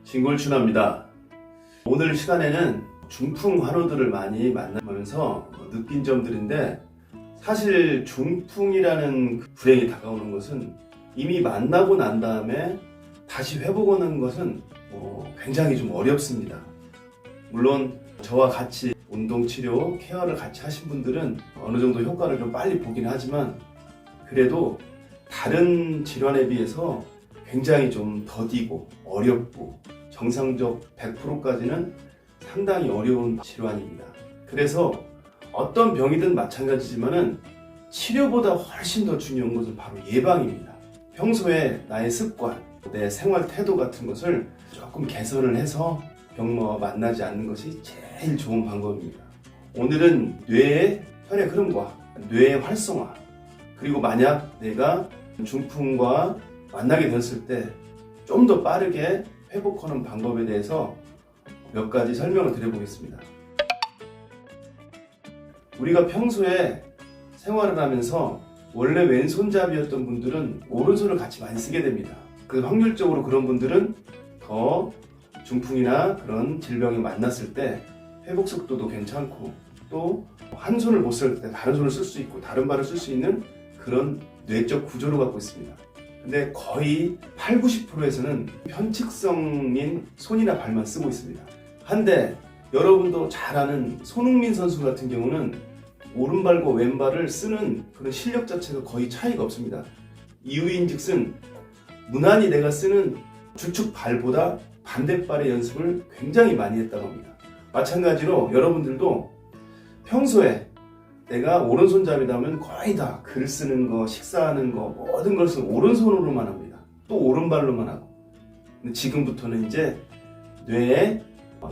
진골춘합니다. 오늘 시간에는 중풍 환우들을 많이 만나면서 느낀 점들인데, 사실 중풍이라는 불행이 다가오는 것은 이미 만나고 난 다음에 다시 회복하는 것은 굉장히 좀 어렵습니다. 물론 저와 같이 운동치료, 케어를 같이 하신 분들은 어느 정도 효과를 좀 빨리 보긴 하지만, 그래도 다른 질환에 비해서 굉장히 좀 더디고 어렵고 정상적 100%까지는 상당히 어려운 질환입니다. 그래서 어떤 병이든 마찬가지지만은 치료보다 훨씬 더 중요한 것은 바로 예방입니다. 평소에 나의 습관, 내 생활 태도 같은 것을 조금 개선을 해서 병마와 만나지 않는 것이 제일 좋은 방법입니다. 오늘은 뇌의 혈액 흐름과 뇌의 활성화, 그리고 만약 내가 중풍과 만나게 되었을 때 좀 더 빠르게 회복하는 방법에 대해서 몇 가지 설명을 드려보겠습니다. 우리가 평소에 생활을 하면서 원래 왼손잡이였던 분들은 오른손을 같이 많이 쓰게 됩니다. 그 확률적으로 그런 분들은 더 중풍이나 그런 질병에 만났을 때 회복 속도도 괜찮고, 또 한 손을 못 쓸 때 다른 손을 쓸 수 있고 다른 발을 쓸 수 있는 그런 뇌적 구조를 갖고 있습니다. 근데 거의 80~90%에서는 편측성인 손이나 발만 쓰고 있습니다. 한데 여러분도 잘 아는 손흥민 선수 같은 경우는 오른발과 왼발을 쓰는 그런 실력 자체가 거의 차이가 없습니다. 이유인즉슨 무난히 내가 쓰는 주축 발보다 반대발의 연습을 굉장히 많이 했다고 합니다. 마찬가지로 여러분들도 평소에 내가 오른손잡이라면 거의 다 글 쓰는 거, 식사하는 거, 모든 것을 오른손으로만 합니다. 또 오른발로만 하고. 근데 지금부터는 이제 뇌에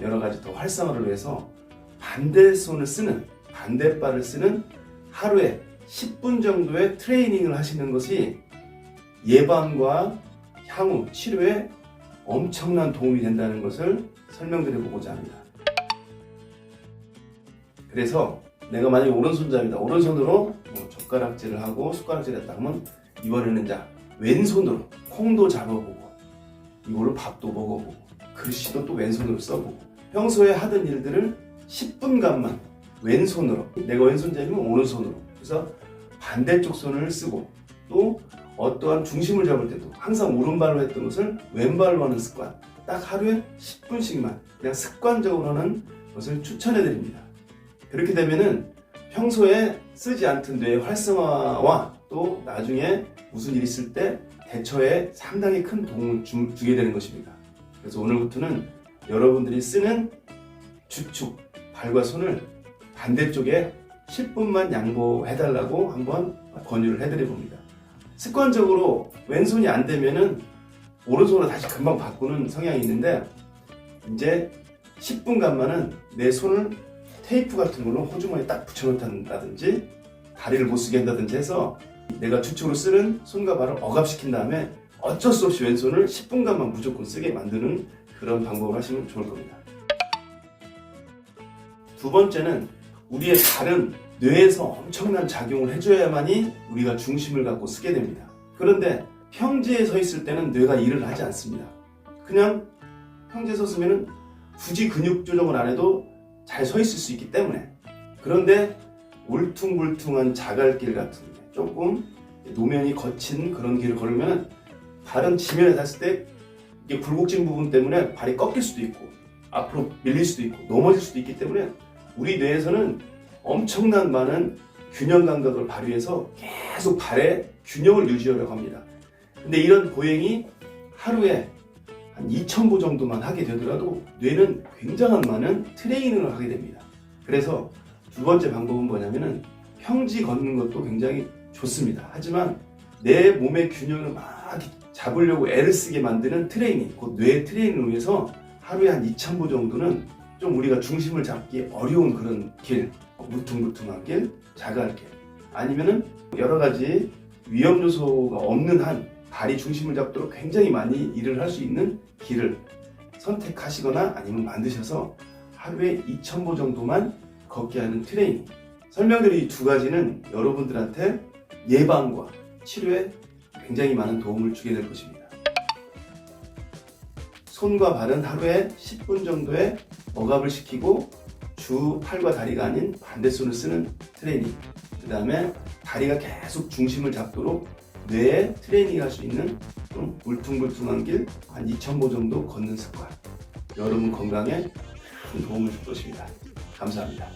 여러 가지 더 활성화를 위해서 반대손을 쓰는, 반대발을 쓰는 하루에 10분 정도의 트레이닝을 하시는 것이 예방과 향후 치료에 엄청난 도움이 된다는 것을 설명드려보고자 합니다. 그래서 내가 만약에 오른손잡이다, 오른손으로 젓가락질을 하고 숟가락질을 했다 하면 이번에는 자 왼손으로 콩도 잡아보고, 이걸로 밥도 먹어보고, 글씨도 또 왼손으로 써보고, 평소에 하던 일들을 10분간만 왼손으로, 내가 왼손잡이면 오른손으로, 그래서 반대쪽 손을 쓰고, 또 어떠한 중심을 잡을 때도 항상 오른발로 했던 것을 왼발로 하는 습관, 딱 하루에 10분씩만 그냥 습관적으로 하는 것을 추천해드립니다. 그렇게 되면은 평소에 쓰지 않던 뇌의 활성화와 또 나중에 무슨 일이 있을 때 대처에 상당히 큰 도움을 주게 되는 것입니다. 그래서 오늘부터는 여러분들이 쓰는 주축, 발과 손을 반대쪽에 10분만 양보해달라고 한번 권유를 해드려봅니다. 습관적으로 왼손이 안 되면은 오른손으로 다시 금방 바꾸는 성향이 있는데, 이제 10분간만은 내 손을 테이프 같은 걸로 호주머니에 딱 붙여놓는다든지 다리를 못 쓰게 한다든지 해서 내가 주축으로 쓰는 손과 발을 억압시킨 다음에 어쩔 수 없이 왼손을 10분간만 무조건 쓰게 만드는 그런 방법을 하시면 좋을 겁니다. 두 번째는 우리의 발은 뇌에서 엄청난 작용을 해줘야만이 우리가 중심을 갖고 쓰게 됩니다. 그런데 평지에 서 있을 때는 뇌가 일을 하지 않습니다. 그냥 평지에 섰으면 굳이 근육 조정을 안 해도 잘 서 있을 수 있기 때문에. 그런데 울퉁불퉁한 자갈길 같은 게, 조금 노면이 거친 그런 길을 걸으면 발은 지면에 닿았을 때 이게 굴곡진 부분 때문에 발이 꺾일 수도 있고 앞으로 밀릴 수도 있고 넘어질 수도 있기 때문에 우리 뇌에서는 엄청난 많은 균형 감각을 발휘해서 계속 발의 균형을 유지하려고 합니다. 근데 이런 보행이 하루에 한 2000보 정도만 하게 되더라도 뇌는 굉장한 많은 트레이닝을 하게 됩니다. 그래서 두 번째 방법은 뭐냐면은 평지 걷는 것도 굉장히 좋습니다. 하지만 내 몸의 균형을 막 잡으려고 애를 쓰게 만드는 트레이닝, 곧 뇌 트레이닝을 위해서 하루에 한 2000보 정도는 좀 우리가 중심을 잡기 어려운 그런 길, 울퉁불퉁한 길, 자갈길, 아니면은 여러 가지 위험 요소가 없는 한 발이 중심을 잡도록 굉장히 많이 일을 할 수 있는 길을 선택하시거나 아니면 만드셔서 하루에 2000보 정도만 걷게 하는 트레이닝. 설명드린 이 두 가지는 여러분들한테 예방과 치료에 굉장히 많은 도움을 주게 될 것입니다. 손과 발은 하루에 10분 정도의 억압을 시키고 주 팔과 다리가 아닌 반대손을 쓰는 트레이닝. 그 다음에 다리가 계속 중심을 잡도록 뇌에 트레이닝 할 수 있는 좀 울퉁불퉁한 길 한 2,000보 정도 걷는 습관. 여러분 건강에 큰 도움을 줄 것입니다. 감사합니다.